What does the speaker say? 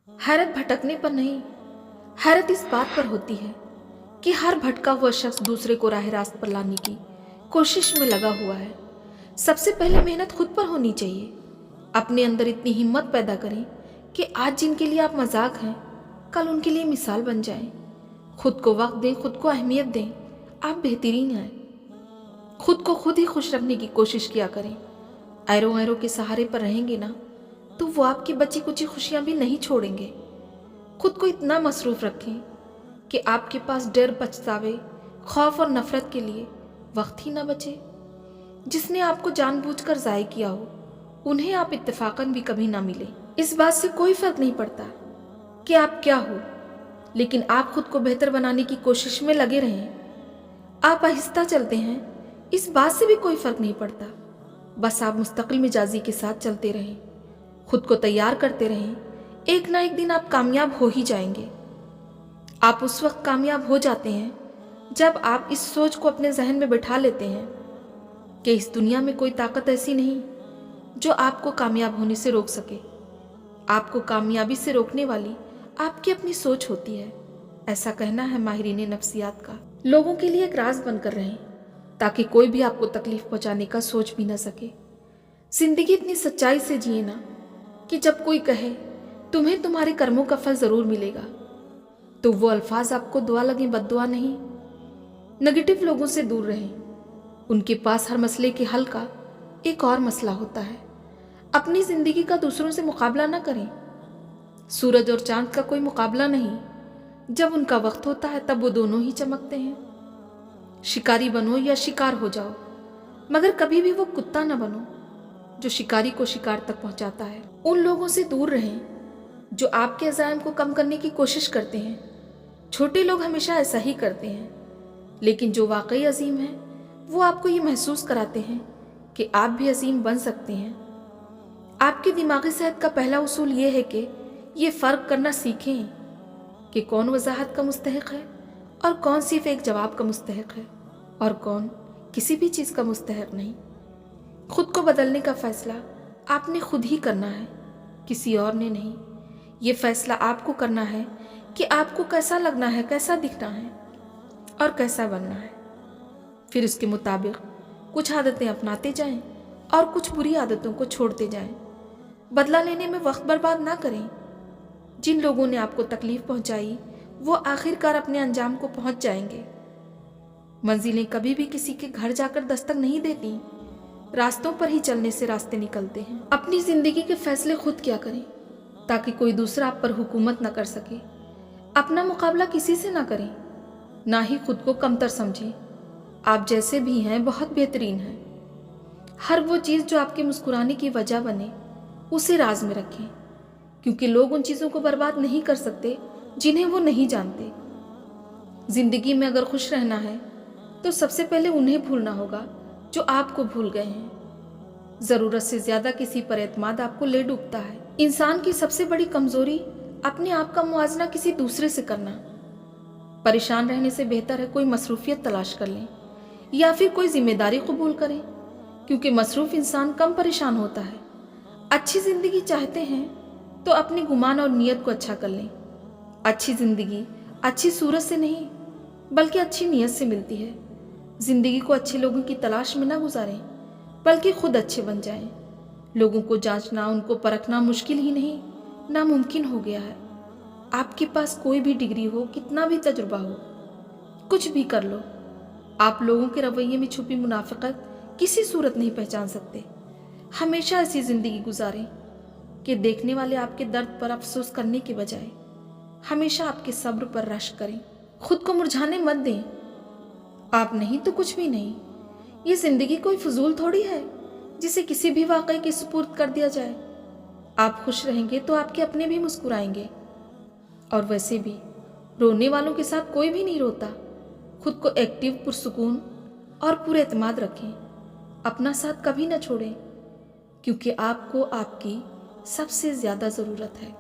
हैरत भटकने पर नहीं, हैरत इस बात पर होती है कि हर भटका हुआ शख्स दूसरे को राह रास्त पर लाने की कोशिश में लगा हुआ है। सबसे पहले मेहनत खुद पर होनी चाहिए। अपने अंदर इतनी हिम्मत पैदा करें कि आज जिनके लिए आप मजाक हैं, कल उनके लिए मिसाल बन जाएं। खुद को वक्त दें, खुद को अहमियत दें। आप बेहतरीन हैं। खुद को खुद ही खुश रखने की कोशिश किया करें। ऐरों ऐरों के सहारे पर रहेंगे ना, तो वो आपकी बची कुची खुशियां भी नहीं छोड़ेंगे। खुद को इतना मसरूफ रखें कि आपके पास डर, पछतावे, खौफ और नफरत के लिए वक्त ही ना बचे। जिसने आपको जानबूझकर ज़ाय किया हो, उन्हें आप इत्तेफाकन भी कभी ना मिले। इस बात से कोई फर्क नहीं पड़ता कि आप क्या हो, लेकिन आप खुद को बेहतर बनाने की कोशिश में लगे रहें। आप आहिस्ता चलते हैं, इस बात से भी कोई फर्क नहीं पड़ता। बस आप मुस्तकिल मिजाजी के साथ चलते रहें, खुद को तैयार करते रहें। एक ना एक दिन आप कामयाब हो ही जाएंगे। आप उस वक्त कामयाब हो जाते हैं जब आप इस सोच को अपने जहन में बिठा लेते हैं कि इस दुनिया में कोई ताकत ऐसी नहीं जो आपको कामयाब होने से रोक सके। आपको कामयाबी से रोकने वाली आपकी अपनी सोच होती है। ऐसा कहना है माहिरीन नफ्सियात का। लोगों के लिए एक राज बनकर रहें ताकि कोई भी आपको तकलीफ पहुंचाने का सोच भी ना सके। जिंदगी इतनी सच्चाई से जिए ना कि जब कोई कहे तुम्हें तुम्हारे कर्मों का फल जरूर मिलेगा, तो वो अल्फाज आपको दुआ लगे, बद्दुआ नहीं। नेगेटिव लोगों से दूर रहें। उनके पास हर मसले के हल का एक और मसला होता है। अपनी जिंदगी का दूसरों से मुकाबला ना करें। सूरज और चांद का कोई मुकाबला नहीं। जब उनका वक्त होता है तब वो दोनों ही चमकते हैं। शिकारी बनो या शिकार हो जाओ, मगर कभी भी वो कुत्ता ना बनो जो शिकारी को शिकार तक पहुंचाता है। उन लोगों से दूर रहें जो आपके अज़ाइम को कम करने की कोशिश करते हैं। छोटे लोग हमेशा ऐसा ही करते हैं, लेकिन जो वाकई अजीम हैं वो आपको ये महसूस कराते हैं कि आप भी अजीम बन सकते हैं। आपकी दिमागी सेहत का पहला उसूल ये है कि ये फ़र्क करना सीखें कि कौन वजाहत का मुस्तहिक है और कौन सिर्फ एक जवाब का मुस्तहिक है और कौन किसी भी चीज़ का मुस्तहिक नहीं। खुद को बदलने का फ़ैसला आपने खुद ही करना है, किसी और ने नहीं। ये फ़ैसला आपको करना है कि आपको कैसा लगना है, कैसा दिखना है और कैसा बनना है। फिर उसके मुताबिक कुछ आदतें अपनाते जाएं और कुछ बुरी आदतों को छोड़ते जाएं। बदला लेने में वक्त बर्बाद ना करें। जिन लोगों ने आपको तकलीफ पहुंचाई वो आखिरकार अपने अंजाम को पहुंच जाएंगे। मंजिलें कभी भी किसी के घर जाकर दस्तक नहीं देती, रास्तों पर ही चलने से रास्ते निकलते हैं। अपनी जिंदगी के फैसले खुद किया करें ताकि कोई दूसरा आप पर हुकूमत ना कर सके। अपना मुकाबला किसी से ना करें, ना ही खुद को कमतर समझें। आप जैसे भी हैं बहुत बेहतरीन हैं। हर वो चीज़ जो आपके मुस्कुराने की वजह बने उसे राज में रखें, क्योंकि लोग उन चीज़ों को बर्बाद नहीं कर सकते जिन्हें वो नहीं जानते। जिंदगी में अगर खुश रहना है तो सबसे पहले उन्हें भूलना होगा जो आपको भूल गए हैं। ज़रूरत से ज़्यादा किसी पर एतमाद आपको ले डूबता है। इंसान की सबसे बड़ी कमज़ोरी अपने आप का मुआवजा किसी दूसरे से करना। परेशान रहने से बेहतर है कोई मसरूफियत तलाश कर लें या फिर कोई जिम्मेदारी कबूल करें, क्योंकि मसरूफ़ इंसान कम परेशान होता है। अच्छी ज़िंदगी चाहते हैं तो अपने गुमान और नीयत को अच्छा कर लें। अच्छी ज़िंदगी अच्छी सूरत से नहीं बल्कि अच्छी नीयत से मिलती है। ज़िंदगी को अच्छे लोगों की तलाश में ना गुजारें बल्कि खुद अच्छे बन जाएं। लोगों को जांचना, उनको परखना मुश्किल ही नहीं नामुमकिन हो गया है। आपके पास कोई भी डिग्री हो, कितना भी तजुर्बा हो, कुछ भी कर लो, आप लोगों के रवैये में छुपी मुनाफिकत किसी सूरत नहीं पहचान सकते। हमेशा ऐसी ज़िंदगी गुजारें कि देखने वाले आपके दर्द पर अफसोस करने के बजाय हमेशा आपके सब्र पर रश्क करें। खुद को मुरझाने मत दें। आप नहीं तो कुछ भी नहीं। ये ज़िंदगी कोई फजूल थोड़ी है जिसे किसी भी वाक़ई के सुपुर्द कर दिया जाए। आप खुश रहेंगे तो आपके अपने भी मुस्कुराएंगे, और वैसे भी रोने वालों के साथ कोई भी नहीं रोता। खुद को एक्टिव, पुरसुकून और पूरे एतमाद रखें। अपना साथ कभी ना छोड़ें, क्योंकि आपको आपकी सबसे ज़्यादा ज़रूरत है।